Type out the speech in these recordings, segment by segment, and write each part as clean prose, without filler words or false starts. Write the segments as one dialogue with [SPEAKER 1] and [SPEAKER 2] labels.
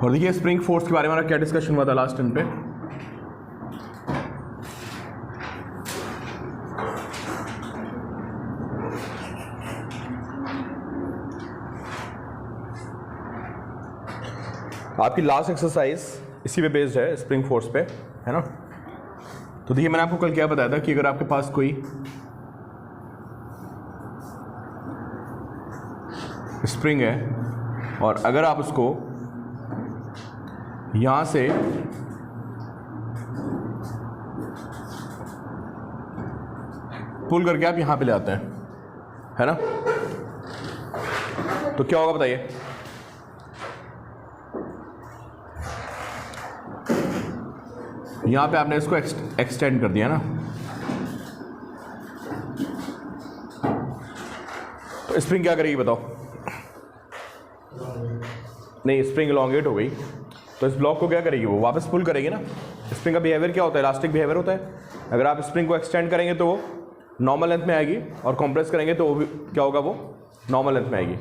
[SPEAKER 1] और देखिए spring force के बारे में हमारा क्या डिस्कशन हुआ था लास्ट टाइम पे। आपकी लास्ट एक्सरसाइज इसी पे बेस्ड है, स्प्रिंग फोर्स पे, है ना। तो देखिए मैंने आपको कल क्या बताया था कि अगर आपके पास कोई स्प्रिंग है और अगर आप उसको यहां से पुल करके आप यहां पे ले आते हैं, है ना, तो क्या होगा बताइए। यहां पे आपने इसको एक्सटेंड कर दिया ना, तो स्प्रिंग क्या करेगी बताओ। नहीं, स्प्रिंग इलॉन्गेट हो गई तो इस ब्लॉक को क्या करेगी, वो वापस पुल करेगी ना। स्प्रिंग का बिहेवियर क्या होता है, इलास्टिक बिहेवियर होता है। अगर आप स्प्रिंग को एक्सटेंड करेंगे तो वो नॉर्मल लेंथ में आएगी और कंप्रेस करेंगे तो वो भी क्या होगा, वो नॉर्मल लेंथ में आएगी।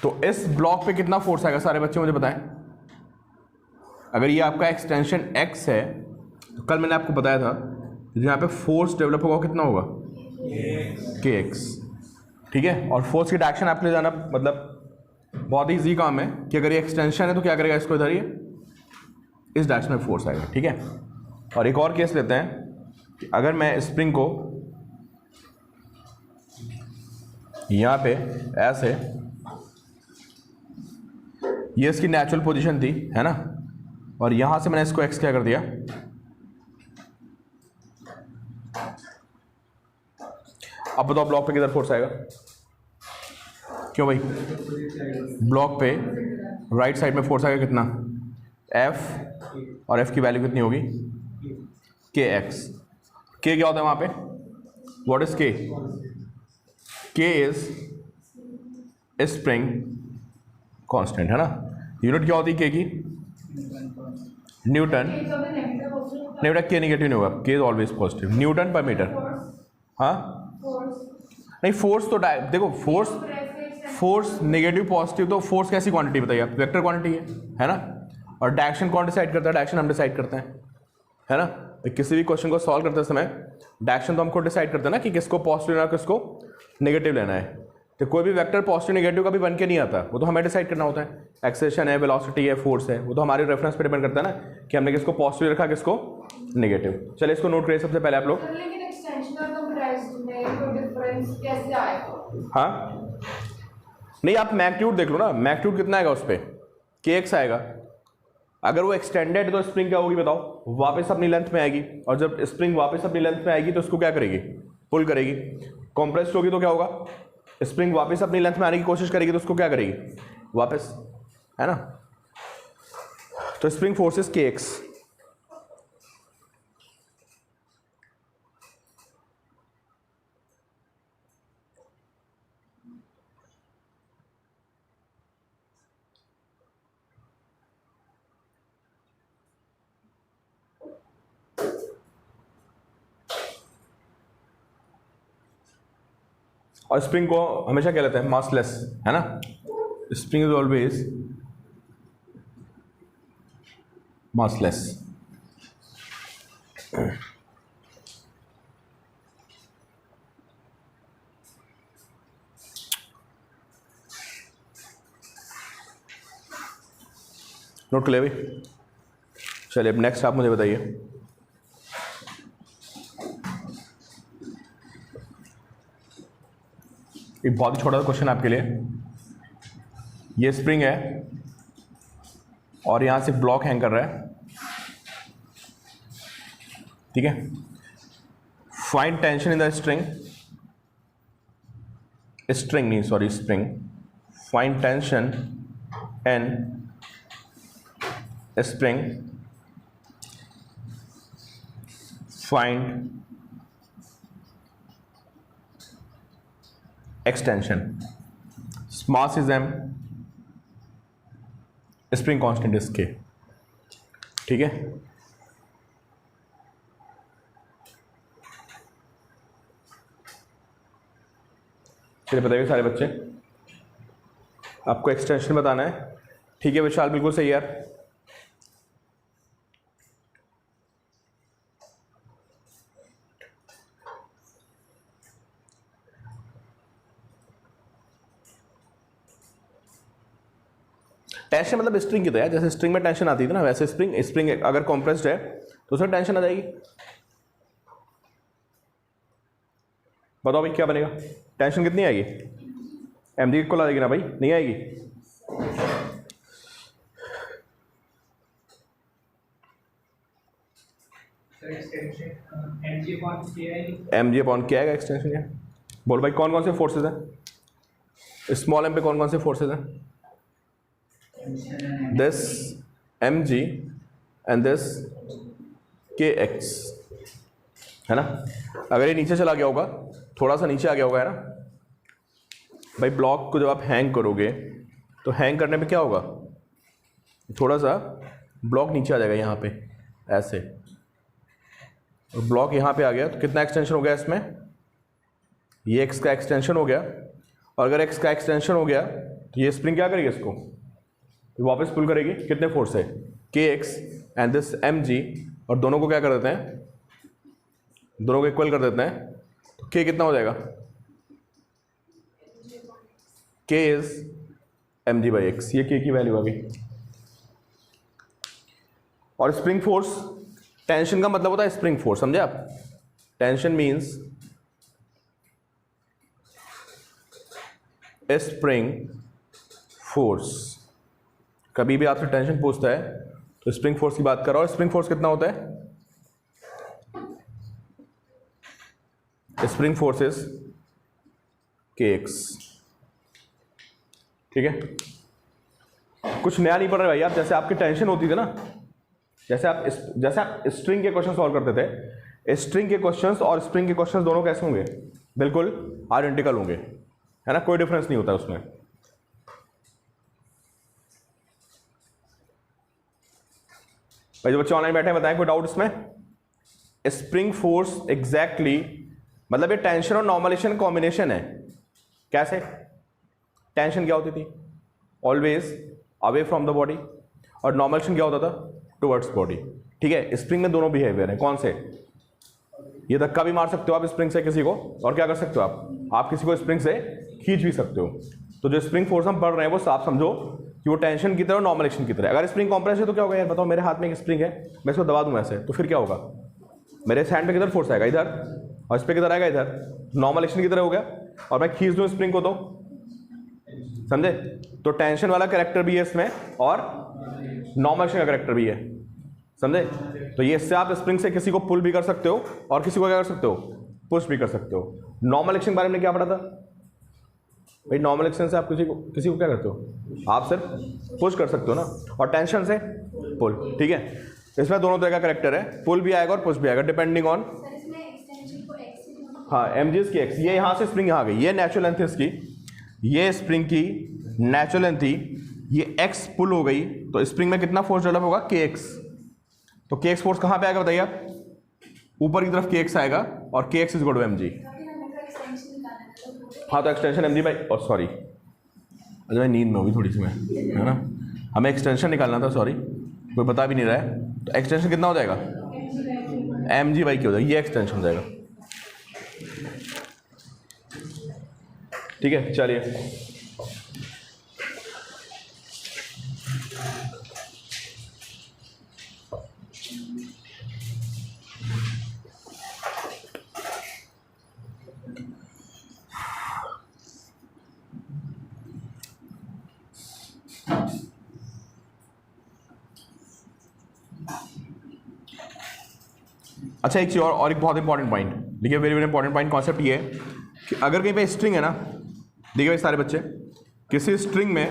[SPEAKER 1] तो इस ब्लॉक पे कितना फोर्स आएगा सारे बच्चे मुझे बताएं। अगर ये आपका एक्सटेंशन x है तो कल मैंने आपको बताया था यहाँ पे फोर्स डेवलप होगा कितना होगा, kx, ठीक है। और फोर्स की डायरेक्शन आपके लिए जाना मतलब बहुत ही ईजी काम है कि अगर ये एक्सटेंशन है तो क्या करेगा, इसको इधर ही इस डायरेक्शन में फोर्स आएगा, ठीक है। और एक और केस लेते हैं कि अगर मैं स्प्रिंग को यहाँ पे ऐसे, ये इसकी नेचुरल पोजीशन थी, है ना, और यहां से मैंने इसको x क्या कर दिया, अब बताओ ब्लॉक पे किधर फोर्स आएगा, क्यों भाई, ब्लॉक पे राइट साइड में फोर्स आएगा कितना, F, और F की वैल्यू कितनी होगी, kx। k क्या होता है वहां पे, what is k, k is spring constant, है ना। यूनिट क्या होती है k की, न्यूटन। नहीं बेटा, k नेगेटिव नहीं होगा, k is always positive, Newton पर मीटर। हाँ नहीं, फोर्स तो देखो, फोर्स नेगेटिव पॉजिटिव, तो फोर्स कैसी क्वांटिटी बताइए आप, वेक्टर क्वांटिटी है ना। और डायरेक्शन कौन डिसाइड करता है, डायरेक्शन हम डिसाइड करते हैं, है ना। किसी भी क्वेश्चन को सॉल्व करते समय डायरेक्शन तो हमको डिसाइड करते हैं ना कि किसको पॉजिटिव लेना है, किसको नेगेटिव लेना है। तो कोई भी वेक्टर पॉजिटिव नेगेटिव का भी बन के नहीं आता, वो तो हमें डिसाइड करना होता है। एक्सेलेरेशन है, वेलोसिटी है, फोर्स है, वो तो हमारे रेफरेंस पे डिपेंड करता है ना कि हमने किसको पॉजिटिव रखा, किसको नेगेटिव। चलिए इसको नोट करिए सबसे पहले आप लोग। हाँ नहीं, आप मैग्नीट्यूड देख लो ना, मैग्नीट्यूड कितना आएगा उस पर, kx आएगा। अगर वो एक्सटेंडेड तो स्प्रिंग क्या होगी बताओ, वापस अपनी लेंथ में आएगी, और जब स्प्रिंग वापस अपनी लेंथ में आएगी तो उसको क्या करेगी, पुल करेगी। कॉम्प्रेस्ड होगी तो क्या होगा, स्प्रिंग वापस अपनी लेंथ में आने की कोशिश करेगी तो उसको क्या करेगी, वापस, है ना। तो स्प्रिंग फोर्स इज kx। और स्प्रिंग को हमेशा क्या लेते हैं, मासलेस, है ना। Spring is always massless. Note कर ले भाई। चलिए अब नेक्स्ट आप मुझे बताइए, एक बहुत ही छोटा सा क्वेश्चन आपके लिए। ये स्प्रिंग है और यहां से ब्लॉक हैंग कर रहा है, ठीक है। Find tension in the spring नहीं sorry spring, find tension in spring, find extension, mass is m, spring constant is k, ठीक है। चलिए बताइए सारे बच्चे, आपको एक्सटेंशन बताना है, ठीक है विशाल, बिल्कुल सही यार। टेंशन मतलब स्ट्रिंग की तो यार, जैसे स्ट्रिंग में टेंशन आती थी ना, वैसे स्प्रिंग अगर कॉम्प्रेस्ड है तो उसमें टेंशन आ जाएगी। बताओ भाई क्या बनेगा, टेंशन कितनी आएगी? mg इक्वल आ जाएगी ना भाई, नहीं आएगी? mg अपॉन क्या आएगा एक्सटेंशन क्या? बोल भाई कौन कौन से फोर्सेज हैं स्मॉल m पे, कौन कौन से फोर्सेज हैं? This mg and this kx, है ना। अगर ये नीचे चला गया होगा, थोड़ा सा नीचे आ गया होगा, है ना भाई, ब्लॉक को जब आप हैंग करोगे तो हैंग करने पे क्या होगा, थोड़ा सा ब्लॉक नीचे आ जाएगा यहाँ पे ऐसे, और ब्लॉक यहाँ पे आ गया तो कितना एक्सटेंशन हो गया इसमें, ये x का एक्सटेंशन हो गया। और अगर x का एक्सटेंशन हो गया तो ये स्प्रिंग क्या करेगी, इसको वापस पुल करेगी, कितने फोर्स से, kx एंड दिस mg, और दोनों को क्या कर देते हैं, दोनों को इक्वल कर देते हैं, तो k कितना हो जाएगा, k is mg by x, ये k की वैल्यू आ गई। और स्प्रिंग फोर्स, टेंशन का मतलब होता है स्प्रिंग फोर्स, समझे आप? Tension means spring force. कभी भी आपसे टेंशन पूछता है तो स्प्रिंग फोर्स की बात कर रहा हूं। स्प्रिंग फोर्स कितना होता है, स्प्रिंग फोर्स इज kx, ठीक है। कुछ नया नहीं पढ़ रहे भाई आप, जैसे आपकी टेंशन होती थी ना, जैसे आप स्ट्रिंग के क्वेश्चन सॉल्व करते थे, स्ट्रिंग के क्वेश्चंस और स्प्रिंग के क्वेश्चंस दोनों कैसे होंगे, बिल्कुल आइडेंटिकल होंगे, है ना, कोई डिफरेंस नहीं होता उसमें। भाई जो बच्चे ऑनलाइन बैठे हैं बताएं कोई डाउट इसमें? स्प्रिंग फोर्स एग्जैक्टली मतलब ये टेंशन और नॉर्मलेशन कॉम्बिनेशन है। कैसे? टेंशन क्या होती थी, always away from the body, और नॉर्मलेशन क्या होता था, टुवर्ड्स बॉडी, ठीक है। स्प्रिंग में दोनों बिहेवियर है, कौन से, ये धक्का भी मार सकते हो आप स्प्रिंग से किसी को, और क्या कर सकते हो आप किसी को स्प्रिंग से खींच भी सकते हो। तो जो स्प्रिंग फोर्स हम पढ़ रहे हैं वो आप समझो कि वो टेंशन की तरह और नॉर्मलेशन की तरह। अगर स्प्रिंग कॉम्प्रेस है तो क्या होगा यार बताओ, मेरे हाथ में एक स्प्रिंग है, मैं इसको दबा दूं ऐसे, तो फिर क्या होगा, मेरे हैंड पे किधर फोर्स आएगा, इधर, और इस पे किधर आएगा, इधर, नॉर्मलेशन की तरह हो गया। और मैं खींच दूं स्प्रिंग को तो, समझे? तो टेंशन वाला कैरेक्टर भी है इसमें और नॉर्मलेशन का कैरेक्टर भी है, समझे? तो ये इससे आप स्प्रिंग से किसी को पुल भी कर सकते हो और किसी को क्या कर सकते हो, पुश भी कर सकते हो। नॉर्मल एक्शन के बारे में क्या पढ़ा था भाई? नॉर्मल एक्शन से आप किसी को क्या करते हो, आप सिर्फ पुश कर सकते हो ना, और टेंशन से पुल, ठीक है। इसमें दोनों तरह का कैरेक्टर है, पुल भी आएगा और पुश भी आएगा, डिपेंडिंग ऑन, हाँ mg की x, ये यहाँ से स्प्रिंग यहाँ गई, ये नेचुरल लेंथ है इसकी, ये स्प्रिंग की नेचुरल लेंथ थी, ये x पुल हो गई, तो स्प्रिंग में कितना फोर्स डेवलप होगा, kx। तो kx फोर्स कहाँ पे आएगा बताइए आप, ऊपर की तरफ kx आएगा, और kx is equal to mg। हाँ तो एक्सटेंशन mg बाई, और सॉरी अरे मैं नींद में होगी थोड़ी सी मैं, है ना, हमें एक्सटेंशन निकालना था, सॉरी कोई बता भी नहीं रहा है। तो एक्सटेंशन कितना हो जाएगा, mg बाई क्या हो जाएगा, ये एक्सटेंशन हो जाएगा, ठीक है। चलिए अच्छा, एक चीज और एक बहुत इंपॉर्टेंट पॉइंट, देखिए very very important point, concept ये है कि अगर कहीं पे स्ट्रिंग है ना, देखिए भाई सारे बच्चे, किसी स्ट्रिंग में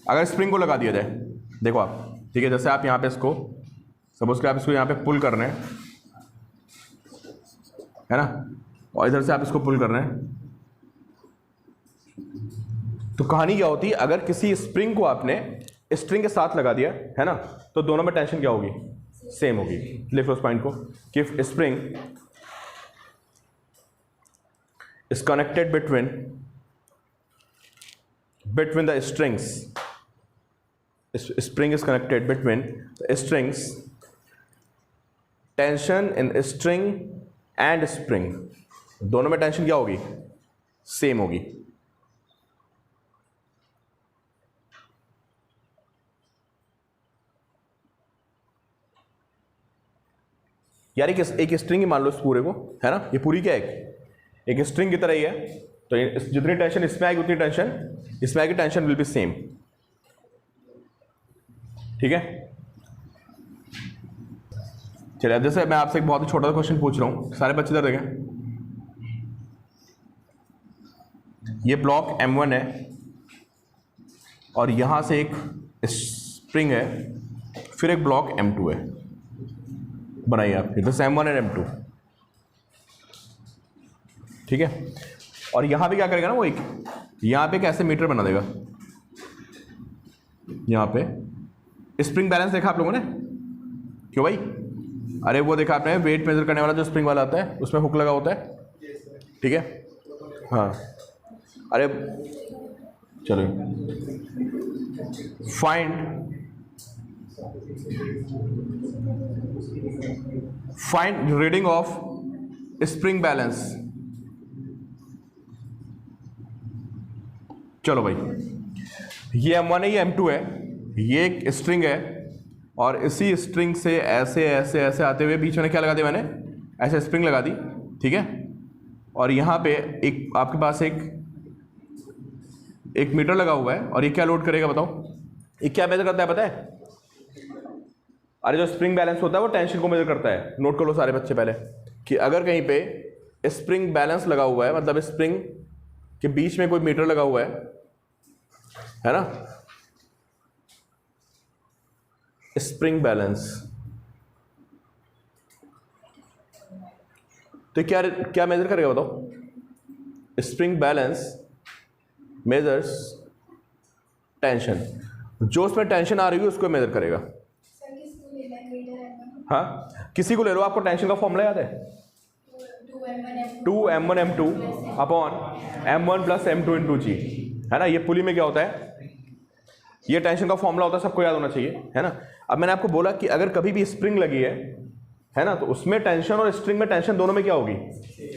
[SPEAKER 1] अगर स्प्रिंग को लगा दिया जाए, देखो आप, ठीक है, जैसे आप यहाँ पे इसको सपोज कि आप इसको यहाँ पे पुल कर रहे हैं, है ना, और इधर से आप इसको पुल कर रहे हैं, तो कहानी क्या होती है, अगर किसी स्प्रिंग को आपने स्ट्रिंग के साथ लगा दिया, है ना, तो दोनों में टेंशन क्या होगी, सेम होगी। लिखो उस पॉइंट को कि spring is connected between the strings spring is connected between strings, tension in string and spring, दोनों में टेंशन क्या होगी, सेम होगी। यार एक स्ट्रिंग ही मान लो इस पूरे को, है ना, ये पूरी क्या है, एक स्ट्रिंग की तरह ही है, तो जितनी टेंशन इसमें आएगी उतनी टेंशन इसमें आएगी, टेंशन विल बी सेम, ठीक है। चलिए अब जैसे मैं आपसे एक बहुत ही छोटा सा क्वेश्चन पूछ रहा हूं, सारे बच्चे इधर देखें। ये ब्लॉक M1 है और यहां से एक स्प्रिंग है, फिर एक ब्लॉक M2 है, बनाइए आप जैसे M1 एंड M2, ठीक है। और यहां पे क्या करेगा ना वो, एक यहां पे एक ऐसे मीटर बना देगा, यहां पे स्प्रिंग बैलेंस देखा आप लोगों ने, क्यों भाई, अरे वो देखा आपने वेट मेजर करने वाला जो स्प्रिंग वाला आता है, उसमें हुक लगा होता है, ठीक है, हाँ, अरे चलो find reading of spring balance. चलो भाई, ये M1 है, ये M2 है, ये एक स्ट्रिंग है और इसी स्ट्रिंग से ऐसे ऐसे ऐसे आते हुए बीच में क्या लगा दिया मैंने, ऐसे स्प्रिंग लगा दी, ठीक है। और यहाँ पे एक आपके पास एक मीटर लगा हुआ है और ये क्या लोड करेगा बताओ, ये क्या मेजर करता है पता है, अरे जो स्प्रिंग बैलेंस होता है वो टेंशन को मेजर करता है। नोट कर लो सारे बच्चे पहले कि अगर कहीं पे स्प्रिंग बैलेंस लगा हुआ है, मतलब स्प्रिंग के बीच में कोई मीटर लगा हुआ है ना, स्प्रिंग बैलेंस, तो क्या क्या मेजर करेगा बताओ, स्प्रिंग बैलेंस मेजर्स टेंशन, जो उसमें टेंशन आ रही है उसको मेजर करेगा। हाँ, किसी को ले लो, आपको टेंशन का फॉर्मूला याद है, 2m1m2 upon m1 plus m2 into जी, है ना। ये पुली में क्या होता है, ये टेंशन का फॉर्मूला होता है, सबको याद होना चाहिए, है ना। अब मैंने आपको बोला कि अगर कभी भी स्प्रिंग लगी है ना, तो उसमें टेंशन और स्ट्रिंग में टेंशन दोनों में क्या होगी,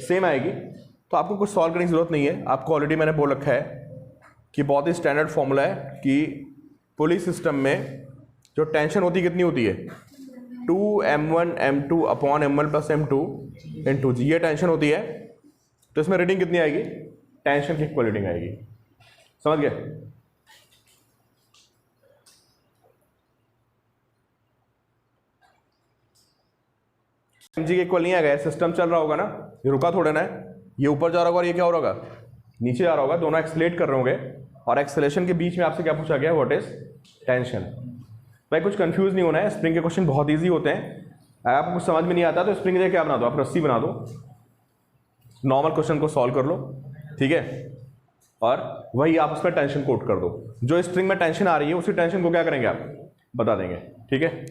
[SPEAKER 1] सेम आएगी। तो आपको कुछ सॉल्व करने की जरूरत नहीं है, आपको ऑलरेडी मैंने बोल रखा है कि बहुत ही स्टैंडर्ड फॉर्मूला है कि पुली सिस्टम में जो टेंशन होती कितनी होती है, 2m1m2 upon m1 plus m2 into जी, ये टेंशन होती है। तो इसमें रीडिंग कितनी आएगी, टेंशन की इक्वल रीडिंग आएगी, समझ गए। जी के इक्वल नहीं आएगा, सिस्टम चल रहा होगा ना, ये रुका थोड़ा ना है, ये ऊपर जा रहा होगा और ये क्या हो रहा होगा, नीचे जा रहा होगा, दोनों एक्सेलेरेट कर रहे होंगे, और एक्सेलेरेशन के बीच में आपसे क्या पूछा गया, व्हाट इज टेंशन। भाई कुछ कंफ्यूज नहीं होना है, स्प्रिंग के क्वेश्चन बहुत इजी होते हैं। अगर आपको कुछ समझ में नहीं आता तो स्प्रिंग दे क्या बना दो, आप रस्सी बना दो, नॉर्मल क्वेश्चन को सॉल्व कर लो, ठीक है, और वही आप उसमें टेंशन कोट कर दो। जो स्ट्रिंग में टेंशन आ रही है उसी टेंशन को क्या करेंगे आप बता देंगे, ठीक है।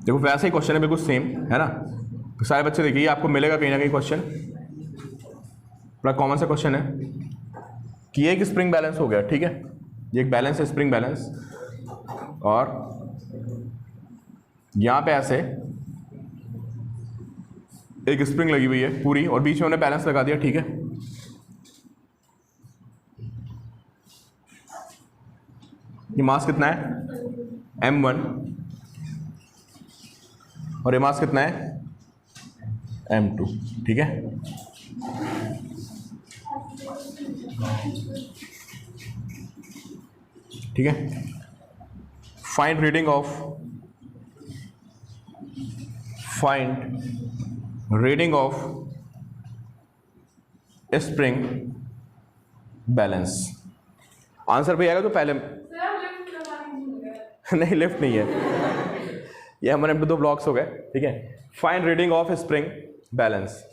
[SPEAKER 1] देखो वैसे ही क्वेश्चन है, बिल्कुल सेम, है ना। तो सारे बच्चे देखिए, आपको मिलेगा कहीं ना कहीं क्वेश्चन, बड़ा कॉमन सा क्वेश्चन है कि एक स्प्रिंग बैलेंस हो गया, ठीक है, ये एक बैलेंस है स्प्रिंग बैलेंस, और यहाँ पे ऐसे एक स्प्रिंग लगी हुई है पूरी, और बीच में उन्हें बैलेंस लगा दिया, ठीक है। ये मास कितना है m1 और ये मास कितना है m2, ठीक है। ठीक है, find reading of spring balance. Answer पे आएगा तो पहले नहीं, लिफ्ट नहीं है, ये हमारे M2 ब्लॉक्स हो गए, ठीक है। Find reading of spring balance,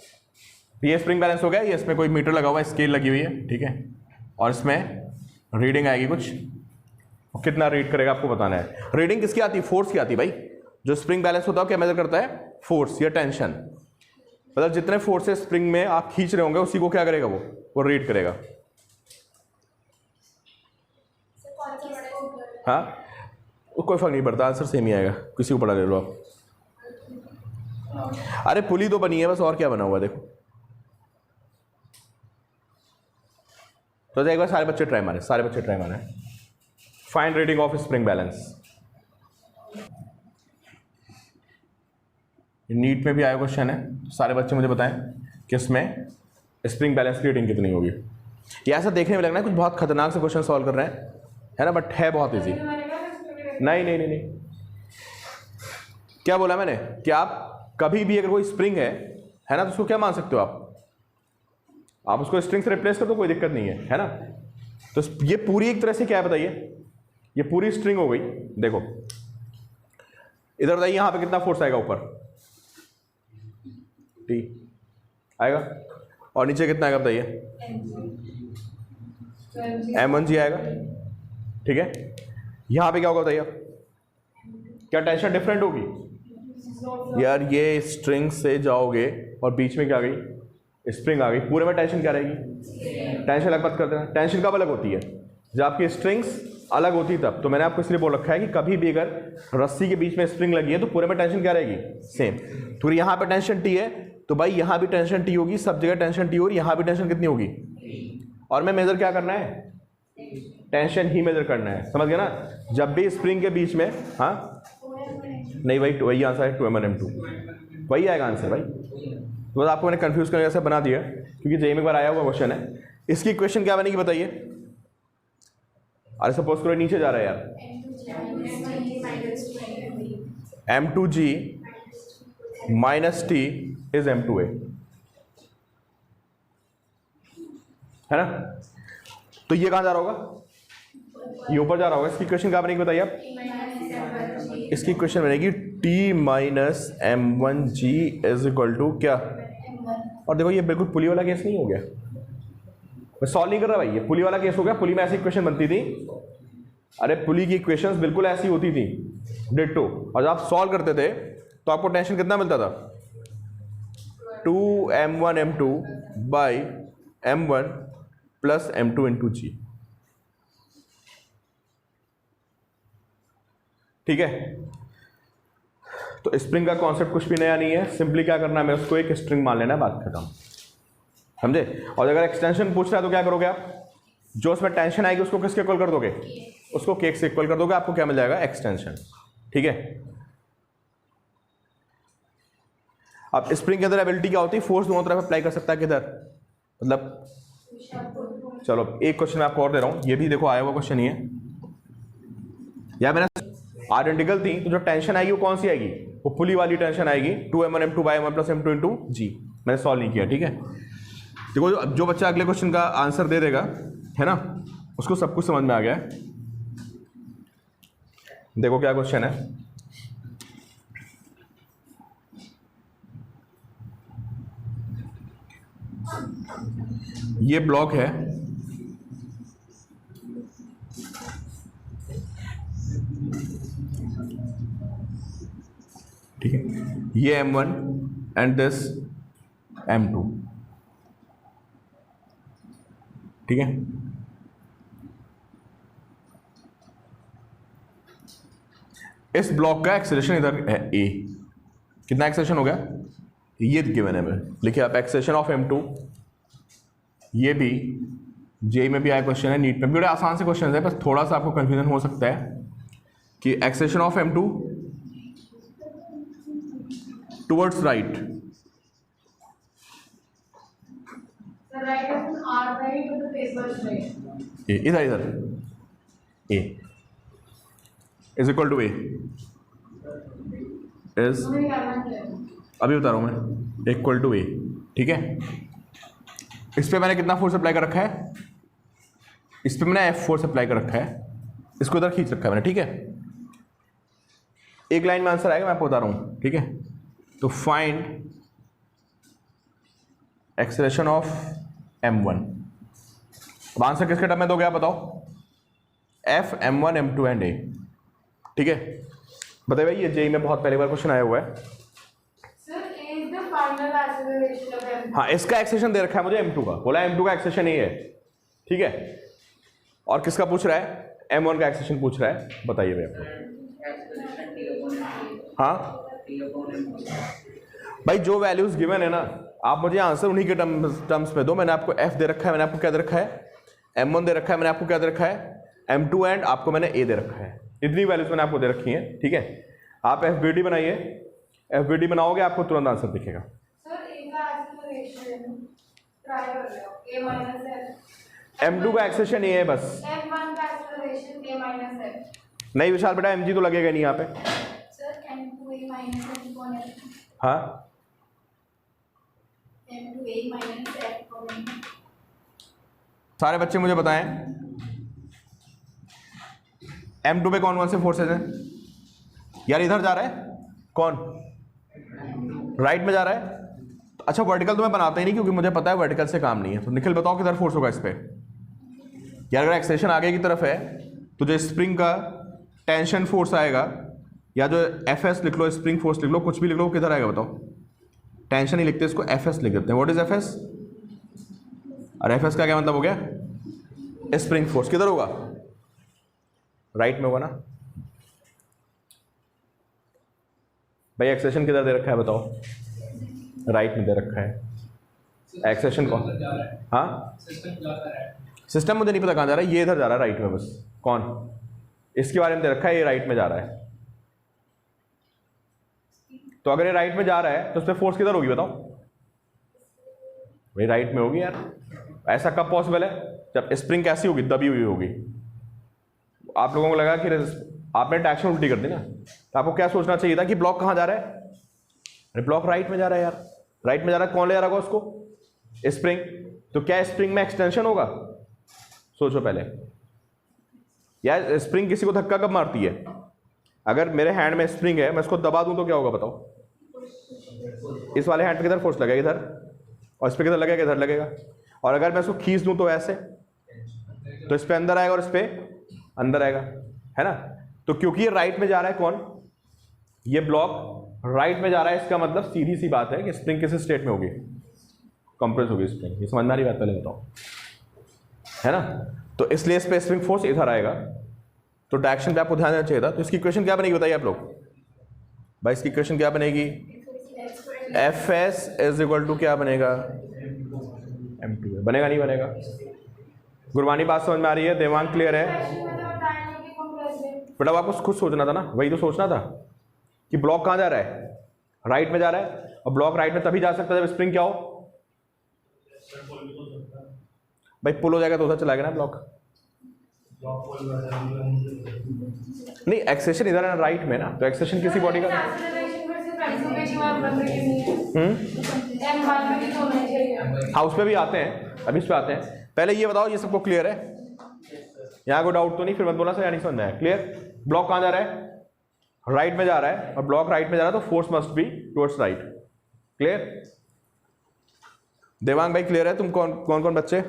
[SPEAKER 1] ये स्प्रिंग बैलेंस हो गया, ये इसमें कोई मीटर लगा हुआ है, स्केल लगी हुई है, ठीक है, और इसमें रीडिंग आएगी कुछ, और कितना रीड करेगा आपको बताना है। रीडिंग किसकी आती है? फोर्स की आती है भाई। जो स्प्रिंग बैलेंस होता है क्या मेजर करता है? फोर्स या टेंशन। मतलब जितने फोर्सेस स्प्रिंग में आप खींच रहे होंगे उसी को क्या करेगा वो रीड करेगा। हाँ, कोई फर्क नहीं पड़ता, आंसर सेम ही आएगा, किसी को पढ़ा ले लो आप। अरे पुली तो बनी है बस, और क्या बना हुआ है देखो। तो एक बार सारे बच्चे ट्राई मारे। Find reading of spring balance. NEET में भी आया क्वेश्चन है, सारे बच्चे मुझे बताएं कि इसमें स्प्रिंग बैलेंस की रीडिंग कितनी होगी। ये ऐसा देखने में लगना है कुछ बहुत खतरनाक से क्वेश्चन सॉल्व कर रहे हैं, है ना, बट है बहुत इजी। नहीं, क्या बोला मैंने कि आप कभी भी अगर कोई स्प्रिंग है ना, तो उसको क्या मान सकते हो आप उसको स्ट्रिंग से रिप्लेस कर दो, कोई दिक्कत नहीं है ना। तो ये पूरी एक तरह से क्या है बताइए, ये पूरी स्ट्रिंग हो गई। देखो इधर बताइए, यहां पे कितना फोर्स आएगा? ऊपर टी आएगा, और नीचे कितना आएगा बताइए? m1g आएगा, ठीक है। यहां पे क्या होगा बताइए? क्या टेंशन डिफरेंट होगी यार? ये स्ट्रिंग से जाओगे और बीच में क्या आ गई? स्प्रिंग आ गई, पूरे में टेंशन क्या रहेगी? टेंशन अलग मत कर देना। टेंशन कब अलग होती है? जब आपकी स्ट्रिंग्स अलग होती है तब। तो मैंने आपको इसलिए बोल रखा है कि कभी भी अगर रस्सी के बीच में स्प्रिंग लगी है तो पूरे में टेंशन क्या रहेगी? सेम। तो यहाँ पे टेंशन टी है, तो भाई यहाँ भी टेंशन टी होगी, सब जगह टेंशन टी होगी, यहाँ भी टेंशन कितनी होगी? और मैं मेजर क्या करना है? टेंशन ही मेजर करना है, समझ गया ना। जब भी स्प्रिंग के बीच में, हाँ नहीं भाई वही आंसर है, 2m1m2 वही आएगा आंसर भाई। तो बस आपको मैंने कंफ्यूज करने जैसे बना दिया, क्योंकि जेईई में एक बार आया हुआ क्वेश्चन है। इसकी इक्वेशन क्या बनेगी बताइए? अरे सपोज करो नीचे जा रहा है यार, m2g minus T is m2a, है ना। तो ये कहां जा रहा होगा? ये ऊपर जा रहा होगा। इसकी इक्वेशन क्या बनेगी बताइए आप? इसकी इक्वेशन बनेगी t minus m1g is equal to क्या? और देखो ये बिल्कुल पुली वाला केस नहीं हो गया, मैं सॉल्व नहीं कर रहा भाई, ये पुली वाला केस हो गया। पुली में ऐसी इक्वेशन बनती थी, अरे पुली की इक्वेशंस बिल्कुल ऐसी होती थी डिट्टो, और जब आप सॉल्व करते थे तो आपको टेंशन कितना मिलता था? 2m1m2 by m1 plus m2 into जी, ठीक है। तो स्प्रिंग का कॉन्सेप्ट कुछ भी नया नहीं है, सिंपली क्या करना है, मैं उसको एक स्ट्रिंग मान लेना है, बात खत्म, समझे। और अगर एक्सटेंशन पूछ रहा है तो क्या करोगे आप? जो उसमें टेंशन आएगी उसको किसके इक्वल कर दोगे? उसको केक से इक्वल कर दोगे, आपको क्या मिल जाएगा? एक्सटेंशन, ठीक है। अब स्प्रिंग के अंदर एबिलिटी क्या होती है? फोर्स दोनों तरफ अप्लाई कर सकता है, किधर मतलब। चलो एक क्वेश्चन मैं आपको और दे रहा हूं, ये भी देखो आया हुआ क्वेश्चन ही है। या मैंने आइडेंटिकल थी तो जो टेंशन आएगी वो कौन सी आएगी? वो पुली वाली टेंशन आएगी, 2m1m2 by m1 plus m2 into जी। मैंने सॉल्व नहीं किया, ठीक है। देखो जो बच्चा अगले क्वेश्चन का आंसर दे देगा, है ना, उसको सब कुछ समझ में आ गया है। देखो क्या क्वेश्चन है, ये ब्लॉक है, ठीक है, ये m1 एंड दिस m2, ठीक है। इस ब्लॉक का एक्सेलरेशन इधर है a, कितना एक्सेलरेशन हो गया? ये गिवन है, मैं लिखिए आप एक्सेलरेशन ऑफ m2। ये भी जेईई में भी आया क्वेश्चन है, नीट में भी। बड़े आसान से क्वेश्चन है, बस थोड़ा सा आपको कंफ्यूजन हो सकता है कि acceleration of m2 towards right, इधर इधर a is equal to a is, अभी बता रहा हूं मैं, इक्वल टू a, ठीक है। इस पे मैंने कितना फोर्स अप्लाई कर रखा है? इस पे मैंने F फोर्स अप्लाई कर रखा है, इसको इधर खींच रखा है मैंने, ठीक है। एक लाइन में आंसर आएगा, मैं आपको बता रहा हूं, ठीक है। तो फाइंड एक्सेलरेशन ऑफ m1। अब आंसर किसके टर्म में दोगे आप बताओ? एफ M1 M2 एंड ए। ठीक है, बताइए भाई ये जेई में बहुत पहली बार क्वेश्चन आया हुआ है। हाँ, इसका एक्सेशन दे रखा है मुझे M2 का, बोला M2 का एक्सेशन ये है। ठीक है, और किसका पूछ रहा है? M1 का एक्सेशन पूछ रहा है। बताइए भाई आपको। हाँ भाई, जो वैल्यूज गिवन है ना, आप मुझे आंसर उन्हीं के टर्म्स में दो। मैंने आपको F दे रखा है, मैंने आपको क्या दे रखा है? M1 दे रखा है, मैंने आपको क्या दे रखा है? M2 एंड आपको मैंने A दे रखा है। इतनी वैल्यूज मैंने आपको दे रखी हैं। ठीक है, आप FBD बनाइए, FBD बनाओगे आपको तुरंत आंसर दिखेगा। M2 का एक्सेशन ये है बस।
[SPEAKER 2] M1 का एक्सेलरेशन A माइनस है।
[SPEAKER 1] नहीं विशाल बेटा, mg तो लगेगा नहीं यहाँ पे।
[SPEAKER 2] सर M2A माइनस F कौन है?
[SPEAKER 1] हाँ,
[SPEAKER 2] M2A माइनस F कौन है?
[SPEAKER 1] सारे बच्चे मुझे बताएं M2 पे कौन कौन से फोर्सेज हैं? यार इधर जा रहा है कौन? राइट में जा रहा है। अच्छा, वर्टिकल तो मैं बनाता ही नहीं क्योंकि मुझे पता है वर्टिकल से काम नहीं है। तो निखिल बताओ किधर फोर्स होगा इस पे? यार अगर एक्सेशन आगे की तरफ है तो जो स्प्रिंग का टेंशन फोर्स आएगा, या जो एफएस लिख लो, स्प्रिंग फोर्स लिख लो, कुछ भी लिख लो, किधर आएगा बताओ? टेंशन ही लिखते हैं इसको, एफएस लिख देते हैं। What is FS? और एफएस का क्या मतलब हो गया? Spring force. किधर होगा? राइट में होगा ना भाई। एक्सेशन किधर दे रखा है बताओ? राइट में दे रखा है। एक्सेशन कौन? हाँ, सिस्टम मुझे नहीं पता कहाँ जा रहा है, ये इधर जा रहा है राइट में बस। कौन? इसके बारे में दे रखा है, ये राइट में जा रहा है। तो अगर ये राइट में जा रहा है तो उस पर फोर्स किधर होगी बताओ? भाई राइट में होगी यार। ऐसा कब पॉसिबल है? जब स्प्रिंग कैसी होगी? दबी हुई होगी। आप लोगों को लगा कि आपने डायरेक्शन उल्टी कर दी ना, तो आपको क्या सोचना चाहिए था कि ब्लॉक कहाँ जा रहा है? अरे ब्लॉक राइट में जा रहा है यार। राइट में जा रहा है, कौन ले जा रहा होगा उसको? स्प्रिंग। तो क्या स्प्रिंग में एक्सटेंशन होगा? सोचो पहले यार, स्प्रिंग किसी को धक्का कब मारती है? अगर मेरे हैंड में स्प्रिंग है, मैं इसको दबा दूं तो क्या होगा बताओ? इस वाले हैंड पे किधर फोर्स लगेगा? इधर। और इस पे किधर लगेगा? इधर लगेगा। और अगर मैं इसको खींच दूं तो ऐसे, तो इस पे अंदर आएगा और इस पे अंदर आएगा, है ना? तो क्योंकि ये राइट में जा रहा है, कौन? ये ब्लॉक राइट में जा रहा है, इसका मतलब सीधी सी बात है कि स्प्रिंग किस स्टेट में होगी? कंप्रेस होगी स्प्रिंग। ये समझना रही बात, पहले बताओ, है ना? तो इसलिए इस पे स्प्रिंग फोर्स इधर आएगा, तो डायरेक्शन पे आपको ध्यान देना चाहिए था। तो इसकी इक्वेशन क्या बनेगी बताइए आप लोग? भाई इसकी इक्वेशन क्या बनेगी? एफएस इज इक्वल टू क्या बनेगा? M2। बनेगा नहीं बनेगा? गुरबानी बात समझ में आ रही है? देवांग क्लियर है? बेटा आपको खुद सोचना था ना, वही तो सोचना था कि ब्लॉक कहाँ जा रहा है? राइट में जा रहा है। और ब्लॉक राइट में तभी जा सकता है जब स्प्रिंग क्या हो? भाई पुल हो जाएगा तो उधर चला गया ना ब्लॉक। नहीं, एक्सेशन इधर है ना, राइट में ना, तो एक्सेशन किसी बॉडी का। हाँ उस पर भी आते हैं, अभी इस पे आते हैं। पहले ये बताओ, ये सबको क्लियर है? यहाँ कोई डाउट तो नहीं? फिर मत बोला सर यार नहीं समझ में आया। क्लियर? ब्लॉक कहाँ जा रहा है? राइट में जा रहा है, और ब्लॉक राइट में जा रहा है तो force must be towards right. Clear? Devang भाई क्लियर है? तुम कौन कौन बच्चे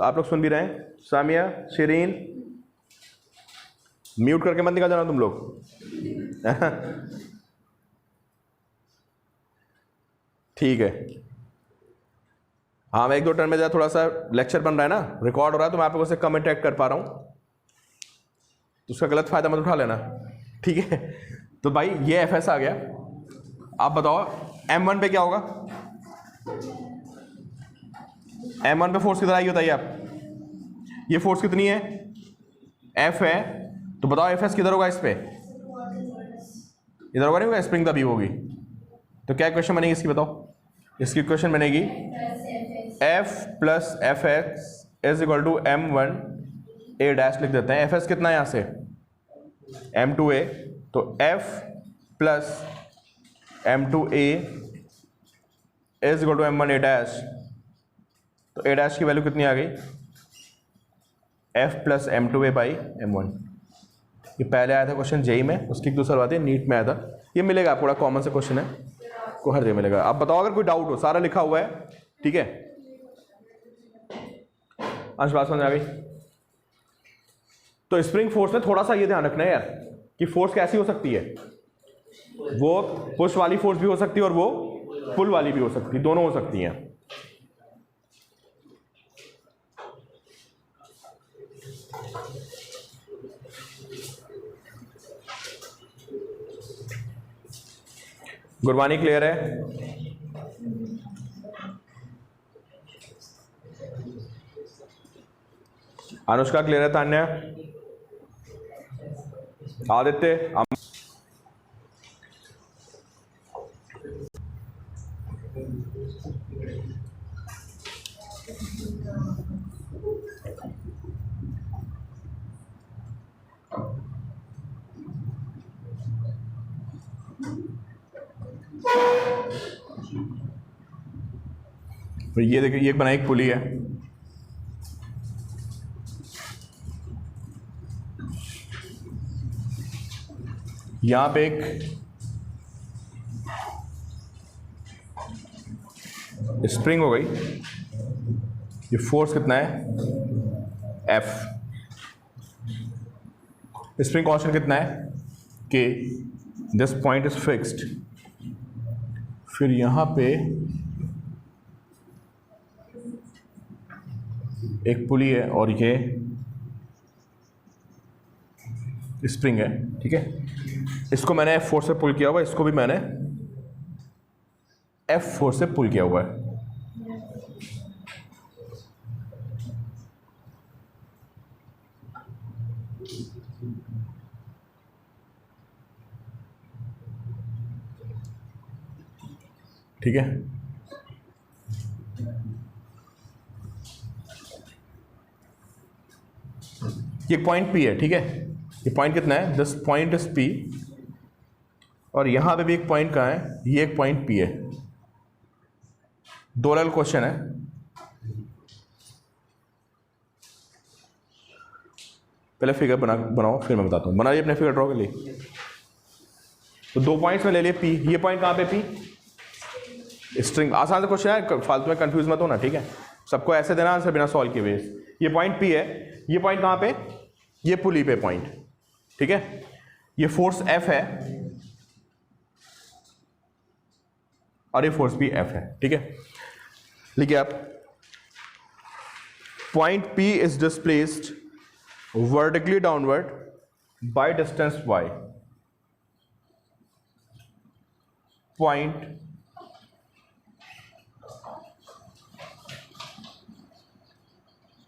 [SPEAKER 1] आप लोग सुन भी रहे हैं? सामिया, शिरीन, म्यूट करके मत निकल जाना तुम लोग। ठीक है। हाँ मैं एक दो टर्न में थोड़ा सा लेक्चर बन रहा है ना, रिकॉर्ड हो रहा है, तो मैं आप लोगों से कम इंटरेक्ट कर पा रहा हूँ, तो उसका गलत फायदा मत उठा लेना। ठीक है? तो भाई ये एफएस आ गया। आप बताओ M1 पे क्या होगा? M1 पे फोर्स कितना आएगी बताइए आप? ये फोर्स कितनी है? F है, तो बताओ एफएस किधर होगा? इस पे इधर होगा, नहीं होगा? स्प्रिंग दबी होगी, तो क्या इक्वेशन बनेगी इसकी बताओ? इसकी इक्वेशन बनेगी F plus F x is equal to M1 A dash लिख देते हैं। एफ एस कितना है यहाँ से? M2A, तो F plus M2A is equal to M1 A dash. तो A डैश की वैल्यू कितनी आ गई? F plus M2A by M1। ये पहले आया था क्वेश्चन जेई में, उसकी दूसरा बात है नीट में आया था। ये मिलेगा आपको, बड़ा कॉमन से क्वेश्चन है, को हर जगह मिलेगा। आप बताओ अगर कोई डाउट हो, सारा लिखा हुआ है। ठीक है? अंश बात समझ आ गई? तो स्प्रिंग फोर्स में थोड़ा सा ये ध्यान रखना है यार कि फोर्स कैसी हो सकती है, वो पुश वाली फोर्स भी हो सकती है और वो पुल वाली भी हो सकती है, दोनों हो सकती हैं। गुरबानी क्लियर है? अनुष्का क्लियर है? तान्या, आदित्य, ये देखिए ये बनाई एक पुली है, यहां पे एक स्प्रिंग हो गई, ये फोर्स कितना है F, स्प्रिंग कांस्टेंट कितना है K, this point is fixed. फिर यहां पे एक पुली है और ये स्प्रिंग है, ठीक है। इसको मैंने F फोर्स से पुल किया हुआ है, इसको भी मैंने F फोर्स से पुल किया हुआ है। ठीक है, ये पॉइंट P है, ठीक है। ये पॉइंट कितना है, दिस पॉइंट इज P, और यहां पे भी एक पॉइंट कहाँ है, ये एक पॉइंट P है। दो लेवल क्वेश्चन है, पहले फिगर बनाओ फिर मैं बताता हूँ। बनाइए अपने फिगर ड्रॉ कर लिए। तो दो पॉइंट्स में ले लिए P, ये पॉइंट कहाँ पे P, स्ट्रिंग। आसान सा क्वेश्चन है, फालतू में कंफ्यूज मत होना, ठीक है। सबको ऐसे देना आंसर बिना सॉल्व किए हुए। ये पॉइंट P है, ये पॉइंट कहाँ पे, ये पुली पे पॉइंट, ठीक है। ये फोर्स F है और ये फोर्स भी F है, ठीक है। लिखिए आप, point P is displaced vertically downward by distance y। Point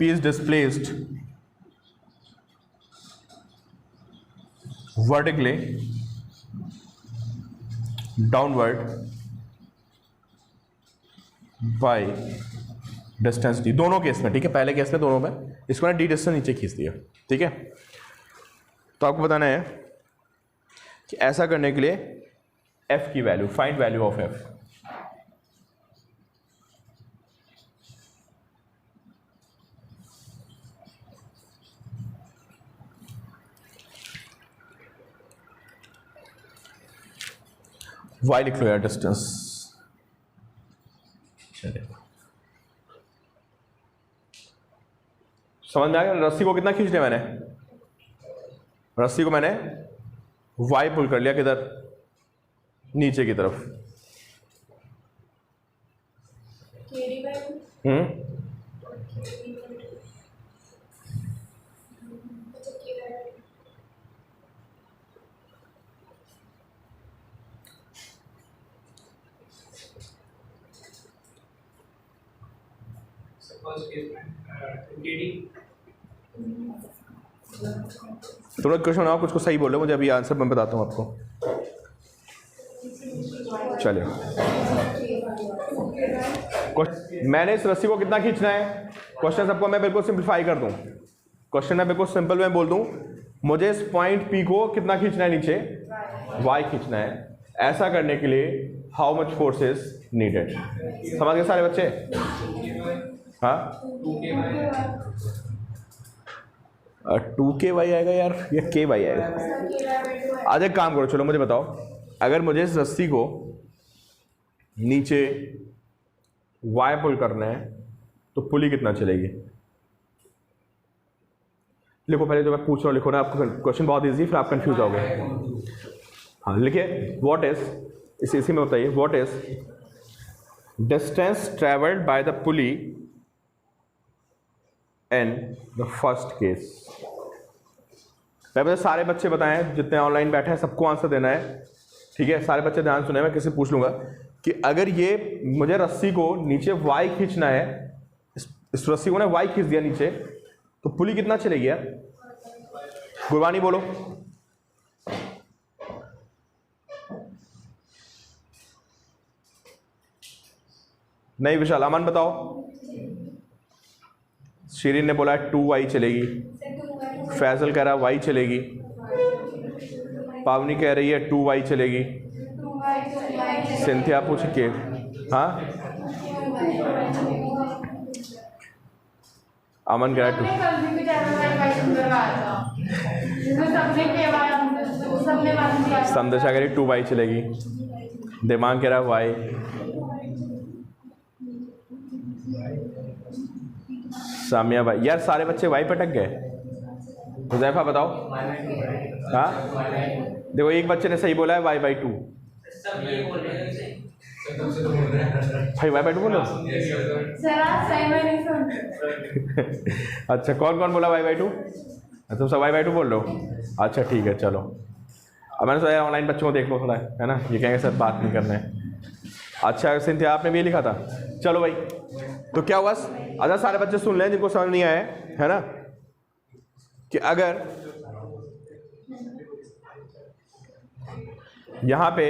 [SPEAKER 1] P is displaced vertically downward by distance d। दोनों केस में, ठीक है, पहले केस में दोनों में इसको ना d डिस्टेंस नीचे खींच दिया, ठीक है। तो आपको बताना है कि ऐसा करने के लिए f की value, find value of f। y लिख लो यार, डिस्टेंस। समझ में आ गया? रस्सी को कितना खींच लिया मैंने, रस्सी को मैंने y पुल कर लिया, किधर, नीचे की तरफ। तुम लोग क्वेश्चन बनाओ, कुछ को सही बोलो मुझे, अभी आंसर मैं बताता हूँ आपको। चलिए, मैंने इस रस्सी को कितना खींचना है, क्वेश्चन सबको मैं बिल्कुल सिंप्लीफाई कर दूं। क्वेश्चन मैं बिल्कुल सिंपल में बोल दूं, मुझे इस पॉइंट P को कितना खींचना है, नीचे y खींचना है। ऐसा करने के लिए how much force is needed. समझ गए सारे बच्चे? हाँ, 2Ky आएगा यार या Ky आएगा? आज एक काम करो, चलो मुझे बताओ, अगर मुझे इस रस्सी को नीचे y पुल करना है तो पुली कितना चलेगी? लिखो पहले जो मैं पूछ रहा हूँ लिखो ना, आपको क्वेश्चन बहुत ईजी, फिर आप कंफ्यूज होगे। हाँ लिखिए, व्हाट इज, इसी में बताइए, what is distance travelled by the pulley in the first case. सारे बच्चे बताएं, जितने ऑनलाइन बैठे हैं सबको आंसर देना है, ठीक है। सारे बच्चे ध्यान सुने, मैं किसी पूछ लूंगा कि अगर ये मुझे रस्सी को नीचे वाई खींचना है, इस रस्सी को ना वाई खींच दिया नीचे, तो पुली कितना चलेगी यार? गुरबानी बोलो। नहीं विशाल, अमन बताओ। शीरीन ने बोला 2y चलेगी, फैजल कह रहा y चलेगी, पावनी कह रही है 2y चलेगी, सिंथिया पूछ के, हाँ अमन कह रहा है संदेशा कह रही 2y चलेगी, दिमाग कह रहा है y, सामिया भाई, यार सारे बच्चे वाई पे अटक गए। हुज़ैफा बताओ। हाँ देखो, एक बच्चे ने सही बोला है y/2। भाई y/2 बोलो। अच्छा कौन कौन बोला y/2? तुम सब y/2 बोल रहे हो? अच्छा ठीक है चलो। अब मैंने सोचा ऑनलाइन बच्चों को देख लो थोड़ा, है ना, ये कहेंगे सर बात नहीं करना है। अच्छा सिंथिया आपने भी ये लिखा था, चलो भाई। तो क्या हुआ? अच्छा सारे बच्चे सुन लें जिनको समझ नहीं आया है ना, कि अगर यहां पे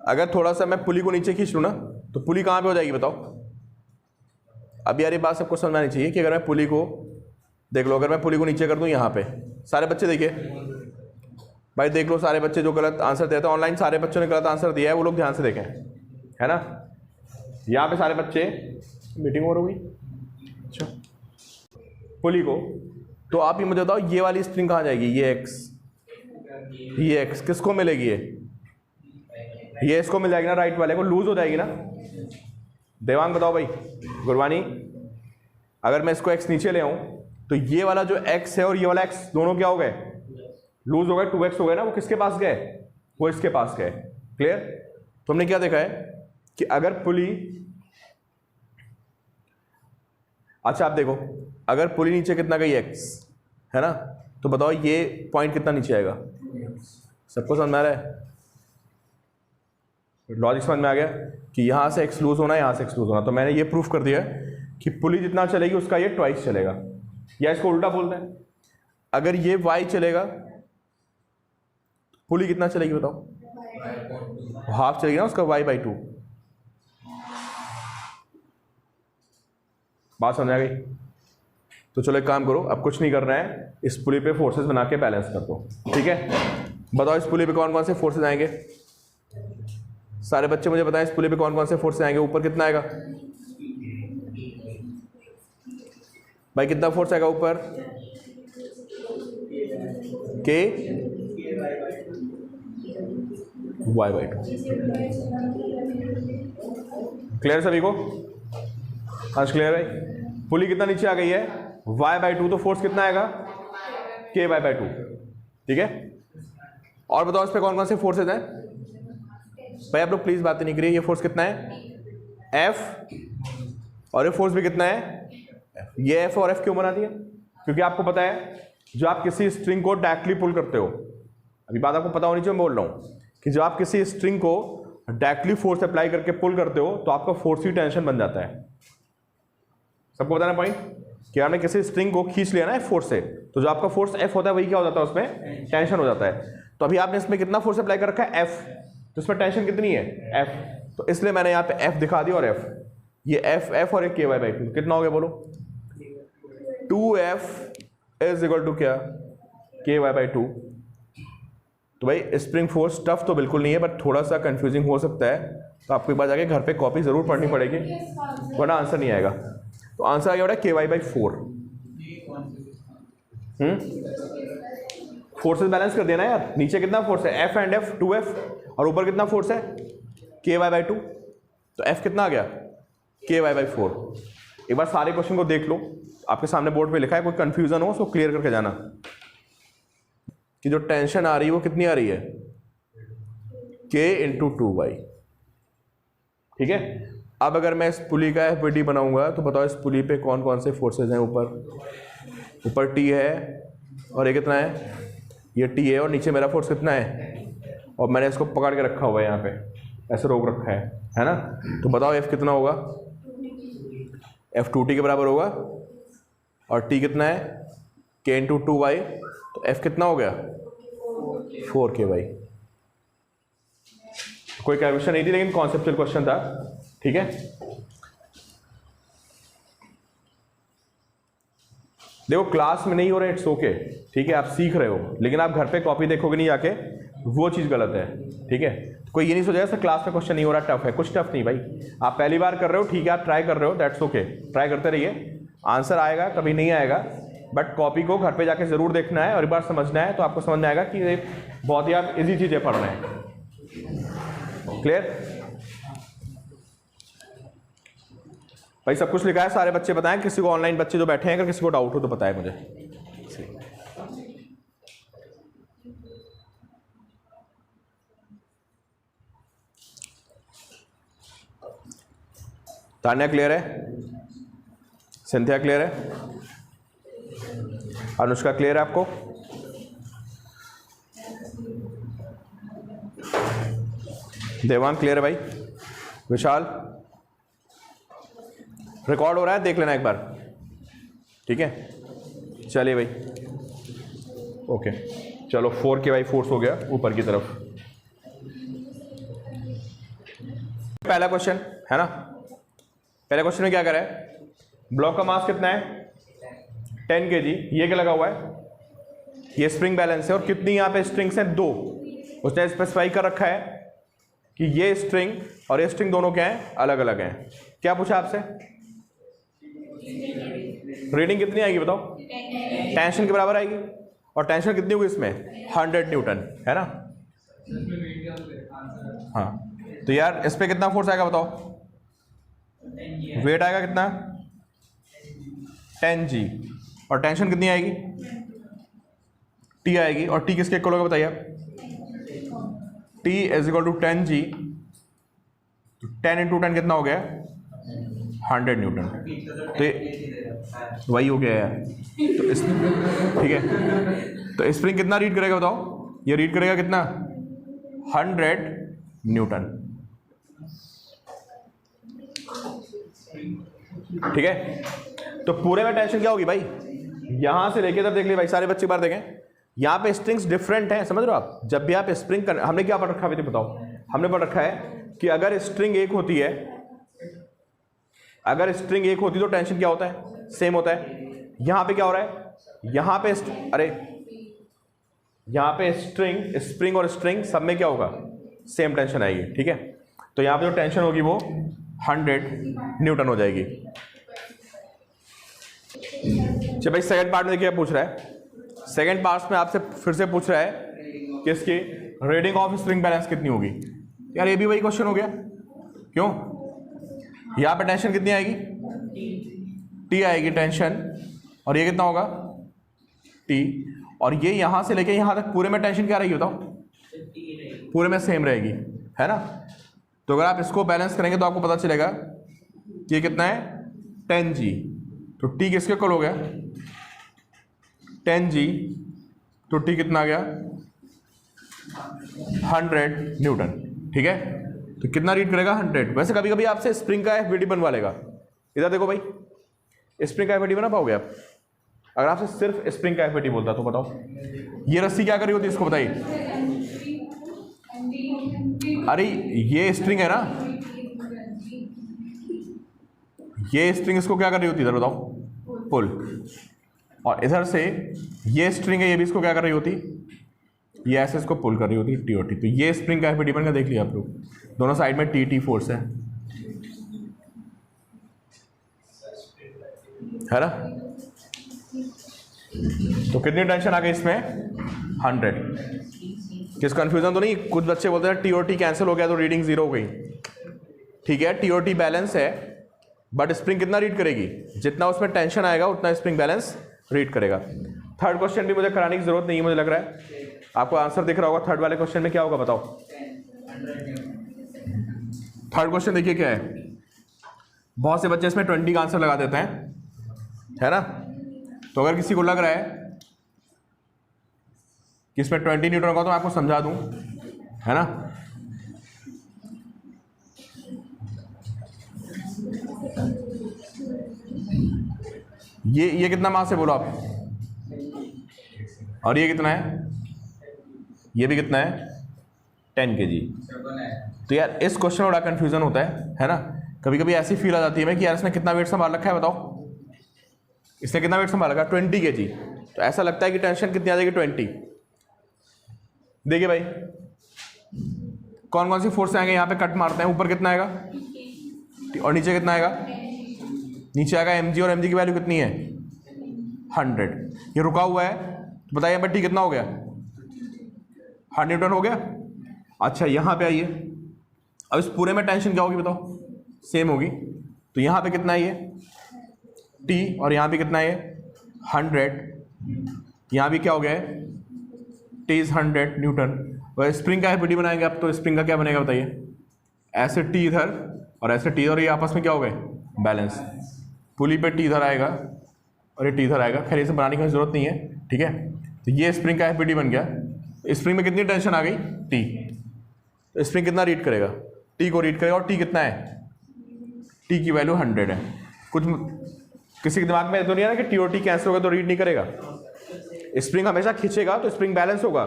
[SPEAKER 1] अगर थोड़ा सा मैं पुली को नीचे खींच लूं ना, तो पुली कहां पे हो जाएगी बताओ? अब यार ये बात सबको समझ आनी चाहिए कि अगर मैं पुली को देख लो, अगर मैं पुली को नीचे कर दूं यहां पे, सारे बच्चे देखिए भाई, देख लो सारे बच्चे जो गलत आंसर देते हैं ऑनलाइन, सारे बच्चों ने गलत आंसर दिया है, वो लोग ध्यान से देखें, है ना। यहाँ पे सारे बच्चे, मीटिंग हो रही। अच्छा पुली को, तो आप ये मुझे बताओ, ये वाली स्ट्रिंग कहाँ जाएगी? ये एक्स किसको मिलेगी? ये इसको मिल जाएगी ना, राइट वाले को, लूज हो जाएगी ना। देवांग बताओ भाई। गुरबानी, अगर मैं इसको एक्स नीचे ले आऊँ तो ये वाला जो एक्स है और ये वाला एक्स दोनों क्या हो गए? लूज हो गए, 2x हो गए ना। वो किसके पास गए? वो इसके पास गए। क्लियर? तो हमने क्या देखा है कि अगर पुली, अच्छा आप देखो, अगर पुली नीचे कितना गई x, है ना, तो बताओ ये पॉइंट कितना नीचे आएगा? सबको समझ में आ रहा है? लॉजिक समझ में आ गया कि यहां से x लूज होना, यहां से x लूज होना। तो मैंने ये प्रूफ कर दिया कि पुली जितना चलेगी उसका ये ट्वाइस चलेगा, या इसको उल्टा बोलते हैं, अगर ये y चलेगा, पुली कितना चलेगी बताओ? हाफ चलेगी ना उसका, y/2। बात समझ आ गई? तो चलो एक काम करो, अब कुछ नहीं करना है, इस पुली पे फोर्सेस बना के बैलेंस कर दो, ठीक है। बताओ इस पुली पे कौन कौन से फोर्सेस आएंगे? सारे बच्चे मुझे बताएं, इस पुली पे कौन कौन से फोर्सेस आएंगे? ऊपर कितना आएगा भाई? कितना फोर्स आएगा ऊपर? के y/2। क्लियर सभी को? आज क्लियर है? पुली कितना नीचे आ गई है? y/2। तो फोर्स कितना आएगा? k/2। ठीक है। और बताओ इस पे कौन कौन से फोर्सेज हैं भाई? आप लोग प्लीज बातें नहीं करिए। ये फोर्स कितना है? F। और ये फोर्स भी कितना है? F। ये F और F क्यों बना दिया? क्योंकि आपको पता है, जो आप किसी स्ट्रिंग को डायरेक्टली पुल करते हो, अभी बात आपको पता होनी चाहिए, मैं बोल रहा हूं कि जब आप किसी स्ट्रिंग को डायरेक्टली फोर्स अप्लाई करके पुल करते हो तो आपका फोर्स ही टेंशन बन जाता है। सबको बताना पॉइंट कि आपने किसी स्ट्रिंग को खींच लिया ना फोर्स से, तो जो आपका फोर्स F होता है वही क्या हो जाता है? उसमें टेंशन हो जाता है। तो अभी आपने इसमें कितना फोर्स अप्लाई कर रखा है? F। तो इसमें टेंशन कितनी है? F। तो इसलिए मैंने यहाँ पे F दिखा दिया और F, ये F और एक k/2। कितना हो गया बोलो? 2F इज इक्वल टू क्या? k/2। तो भाई स्प्रिंग फोर्स टफ तो बिल्कुल नहीं है, बट थोड़ा सा कंफ्यूजिंग हो सकता है, तो आपको एक बार जाके घर पे कॉपी जरूर पढ़नी पड़ेगी, वरना आंसर नहीं आएगा। तो आंसर आ गया बेटा ky/4। फोर्सेस बैलेंस कर देना यार। नीचे कितना फोर्स है? F एंड F, 2F, और ऊपर कितना फोर्स है? k/2। तो F कितना आ गया? k/4। एक बार सारे क्वेश्चन को देख लो, आपके सामने बोर्ड पे लिखा है, कोई कंफ्यूजन हो उसको क्लियर करके जाना कि जो टेंशन आ रही है वो कितनी आ रही है, K इंटू 2y। ठीक है, अब अगर मैं इस पुली का FBD बनाऊंगा तो बताओ इस पुली पे कौन कौन से फोर्सेज हैं। ऊपर T है और ये कितना है, ये T है, और नीचे मेरा फोर्स कितना है, और मैंने इसको पकड़ के रखा हुआ है, यहाँ पे ऐसे रोक रखा है ना। तो बताओ F कितना होगा, F 2T के बराबर होगा, और T कितना है, K इंटू 2y, तो F कितना हो गया, 4Ky। कोई कैलकुलेशन नहीं थी लेकिन कॉन्सेप्चुअल क्वेश्चन था। ठीक है, देखो क्लास में नहीं हो रहा है, इट्स ओके, ठीक है, आप सीख रहे हो, लेकिन आप घर पे कॉपी देखोगे नहीं जाके, वो चीज़ गलत है। ठीक है, कोई ये नहीं सोचेगा सर क्लास में क्वेश्चन नहीं हो रहा, टफ है, कुछ टफ नहीं भाई, आप पहली बार कर रहे हो, ठीक है, आप ट्राई कर रहे हो, दैट्स ओके, ट्राई करते रहिए, आंसर आएगा, कभी नहीं आएगा, बट कॉपी को घर पे जाके जरूर देखना है और एक बार समझना है, तो आपको समझ में आएगा कि ये बहुत ही आप इजी चीज़ें पढ़ रहे हैं। क्लियर भाई, सब कुछ लिखा है, सारे बच्चे बताएं, किसी को ऑनलाइन बच्चे जो बैठे हैं अगर किसी को डाउट हो तो बताएं मुझे। तान्या क्लियर है, सिंथिया क्लियर है, अनुष्का क्लियर है आपको, देवांग क्लियर है भाई, विशाल रिकॉर्ड हो रहा है, देख लेना एक बार, ठीक है, चलिए भाई, ओके, चलो 4Ky फोर्स हो गया ऊपर की तरफ। पहला क्वेश्चन है ना, पहले क्वेश्चन में क्या करा है, ब्लॉक का मास कितना है 10 kg, ये क्या लगा हुआ है, ये स्प्रिंग बैलेंस है, और कितनी यहाँ पे स्ट्रिंग्स हैं, 2। उसने स्पेसिफाई कर रखा है कि ये स्ट्रिंग और ये स्ट्रिंग दोनों क्या हैं, अलग अलग हैं। क्या पूछा आपसे, रीडिंग कितनी आएगी बताओ, टेंशन के बराबर आएगी, और टेंशन कितनी होगी इसमें, 100 न्यूटन है ना। हाँ, तो यार इस पे कितना फोर्स आएगा बताओ, वेट आएगा कितना 10G, और टेंशन कितनी आएगी, T आएगी, और T किसके इक्वल होगा बताइए आप, T is equal to 10G, तो 10 इंटू 10 कितना हो गया, 100 न्यूटन, तो वही हो गया यार। तो इस ठीक है, तो स्प्रिंग कितना रीड करेगा बताओ, ये रीड करेगा कितना 100 न्यूटन। ठीक है, तो पूरे में टेंशन क्या होगी भाई, यहां से लेके तब देख लिए भाई, सारे बच्चे बार देखें, यहाँ पे स्ट्रिंग्स डिफरेंट हैं, समझ रहे हो आप। जब भी आप स्प्रिंग कर, हमने क्या पढ़ रखा है बताओ, हमने पढ़ रखा है कि अगर स्ट्रिंग एक होती है, अगर स्ट्रिंग एक होती तो टेंशन क्या होता है, सेम होता है। यहाँ पे क्या हो रहा है, यहाँ पे अरे यहाँ पे स्ट्रिंग, स्प्रिंग और स्ट्रिंग सब में क्या होगा, सेम टेंशन आएगी। ठीक है, तो यहाँ पे जो टेंशन होगी वो 100 न्यूटन हो जाएगी। चलिए भाई, सेकंड पार्ट में देखिए पूछ रहा है, सेकंड पार्ट में आपसे फिर से पूछ रहा है कि इसकी रीडिंग ऑफ स्प्रिंग बैलेंस कितनी होगी। यार ये भी वही क्वेश्चन हो गया, क्यों, यहाँ पे टेंशन कितनी आएगी, T आएगी टेंशन, और ये कितना होगा T, और ये यहाँ से लेके यहाँ तक पूरे में टेंशन क्या रहेगी बताओ, पूरे में सेम रहेगी, है ना। तो अगर आप इसको बैलेंस करेंगे तो आपको पता चलेगा कि ये कितना है 10G, तो T किसके इक्वल हो गया 10G, तो T कितना आ गया 100 न्यूटन। ठीक है, तो कितना रीड करेगा 100। वैसे कभी कभी आपसे स्प्रिंग का FBD बनवा लेगा, इधर देखो भाई, स्प्रिंग का FBD बना पाओगे आप, अगर आपसे सिर्फ स्प्रिंग का FBD बोलता तो बताओ, ये रस्सी क्या कर रही होती है इसको बताइए, अरे ये स्ट्रिंग है ना, ये स्ट्रिंग इसको क्या कर रही होती है इधर बताओ, पुल, और इधर से ये स्ट्रिंग है, ये भी इसको क्या कर रही होती, ये ऐसे इसको पुल कर रही होती T और T। तो ये स्प्रिंग का FBD बन का देख लिया आप लोग, दोनों साइड में T फोर्स है ना। तो कितनी टेंशन आ गई इसमें 100। किस कंफ्यूजन तो नहीं, कुछ बच्चे बोलते हैं T और T कैंसिल हो गया तो रीडिंग 0 हो गई। ठीक है, T और T बैलेंस है, बट स्प्रिंग कितना रीड करेगी, जितना उसमें टेंशन आएगा उतना स्प्रिंग बैलेंस रीड करेगा। थर्ड क्वेश्चन भी मुझे कराने की जरूरत नहीं है, मुझे लग रहा है आपको आंसर दिख रहा होगा। थर्ड वाले क्वेश्चन में क्या होगा बताओ। थर्ड क्वेश्चन देखिए क्या है, बहुत से बच्चे इसमें 20 का आंसर लगा देते हैं, है ना। तो अगर किसी को लग रहा है कि इसमें 20 न्यूटन होगा तो मैं आपको समझा दूं, है ना। ये कितना मास है बोलो आप, और ये कितना है, ये भी कितना है 10 kg। तो यार इस क्वेश्चन में बड़ा कंफ्यूजन होता है ना। कभी कभी ऐसी फील आ जाती है मैं कि यार इसने कितना वेट संभाल रखा है बताओ, इसने कितना वेट संभाल रखा है 20 kg। तो ऐसा लगता है कि टेंशन कितनी आ जाएगी 20। देखिए भाई कौन कौन सी फोर्स आएंगे यहाँ पे, कट मारते हैं, ऊपर कितना आएगा और नीचे कितना आएगा, नीचे आएगा mg, और mg की वैल्यू कितनी है 100। ये रुका हुआ है तो बताइए बट्टी कितना हो गया 100 न्यूटन हो गया। अच्छा यहाँ पे आइए, अब इस पूरे में टेंशन क्या होगी बताओ, सेम होगी। तो यहाँ पे कितना है ये T, और यहाँ पे कितना है 100। यहाँ भी क्या हो गया है T इज 100 न्यूटन। और स्प्रिंग का एफिडी बनाएंगे आप, तो स्प्रिंग का क्या बनेगा बताइए, ऐसे T इधर और ऐसे T इधर, ये आपस में क्या हो गए बैलेंस। पुली पे T इधर आएगा और ये T इधर आएगा, खैर इसे बनाने की जरूरत नहीं है, ठीक है। तो ये स्प्रिंग का एफिडी बन गया। स्प्रिंग में कितनी टेंशन आ गई T, तो स्प्रिंग कितना रीड करेगा, T को रीड करेगा। और T कितना है, T की वैल्यू 100 है। कुछ किसी के दिमाग में तो नहीं है ना कि T और T कैंसिल होगा तो रीड नहीं करेगा। स्प्रिंग हमेशा खींचेगा तो स्प्रिंग बैलेंस होगा,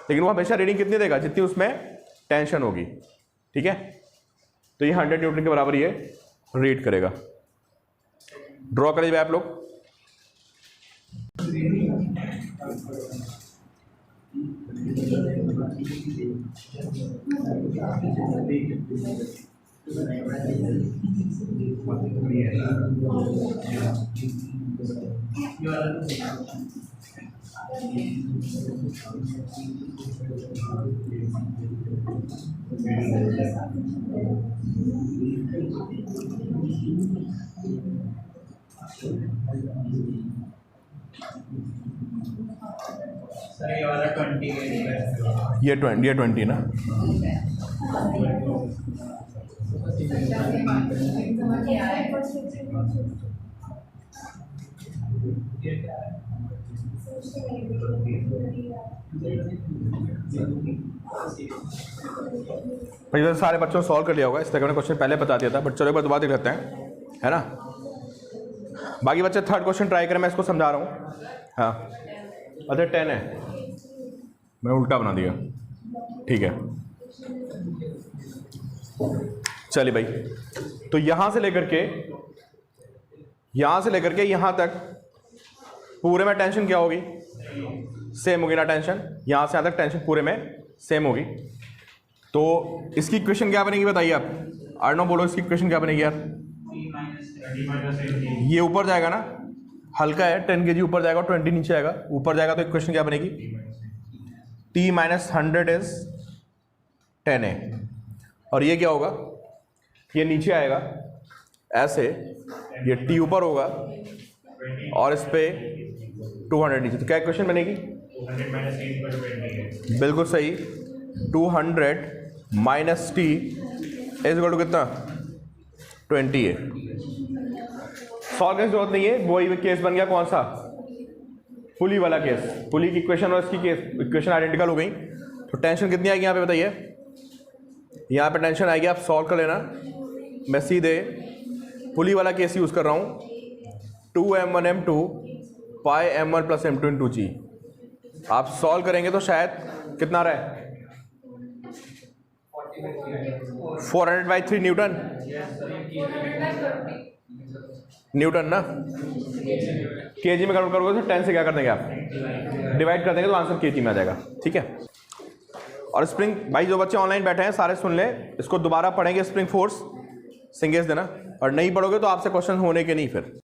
[SPEAKER 1] लेकिन वो हमेशा रीडिंग कितनी देगा, जितनी उसमें टेंशन होगी, ठीक है। तो ये 100 न्यूटन के बराबर ये रीड करेगा। ड्रॉ करिए आप लोग।
[SPEAKER 3] सर ये वाला 20 है,
[SPEAKER 1] ये 20 ना, भाई सारे बच्चों ने सॉल्व कर लिया होगा, इस तरह मैंने क्वेश्चन पहले बता दिया था, बट चलो एक बार दोबारा देख लेते हैं, है ना। बाकी बच्चे थर्ड क्वेश्चन ट्राई करें, मैं इसको समझा रहा हूँ। हाँ अच्छा 10 है, मैंने उल्टा बना दिया, ठीक है। चलिए भाई, तो यहाँ से लेकर के यहाँ तक पूरे में टेंशन क्या होगी, सेम होगी ना टेंशन। यहाँ से यहाँ तक टेंशन पूरे में सेम होगी। तो इसकी इक्वेशन क्या बनेगी बताइए आप, अर्नो बोलो इसकी इक्वेशन क्या बनेगी यार। ये ऊपर जाएगा ना, हल्का है 10 kg ऊपर जाएगा और 20 नीचे आएगा, ऊपर जाएगा तो इक्वेशन क्या बनेगी, T माइनस 100 इज 10A। और ये क्या होगा, ये नीचे आएगा ऐसे, ये T ऊपर होगा और इस पे 200 नीचे। तो क्या इक्वेशन बनेगी,
[SPEAKER 3] 200
[SPEAKER 1] बिल्कुल सही, 200 minus T is equal to कितना 20A। सॉल्व करने की जरूरत नहीं है, वही केस बन गया कौन सा, पुली वाला केस। पुली की इक्वेशन और इसकी केस इक्वेशन आइडेंटिकल हो गई। तो टेंशन कितनी आएगी यहाँ पे बताइए, यहाँ पे टेंशन आएगी, आप सॉल्व कर लेना। मैं सीधे पुली वाला केस यूज़ कर रहा हूँ, 2m1m2 पाई m1 प्लस m2 इंटू जी। आप सॉल्व करेंगे तो शायद कितना रहा है 400/3 न्यूटन ना, केजी में कन्वर्ट करोगे तो 10 से क्या कर देंगे आप, डिवाइड कर देंगे तो आंसर केजी में आ जाएगा, ठीक है। और स्प्रिंग, भाई जो बच्चे ऑनलाइन बैठे हैं सारे सुन ले, इसको दोबारा पढ़ेंगे, स्प्रिंग फोर्स सिंगेज देना, और नहीं पढ़ोगे तो आपसे क्वेश्चन होने के नहीं फिर।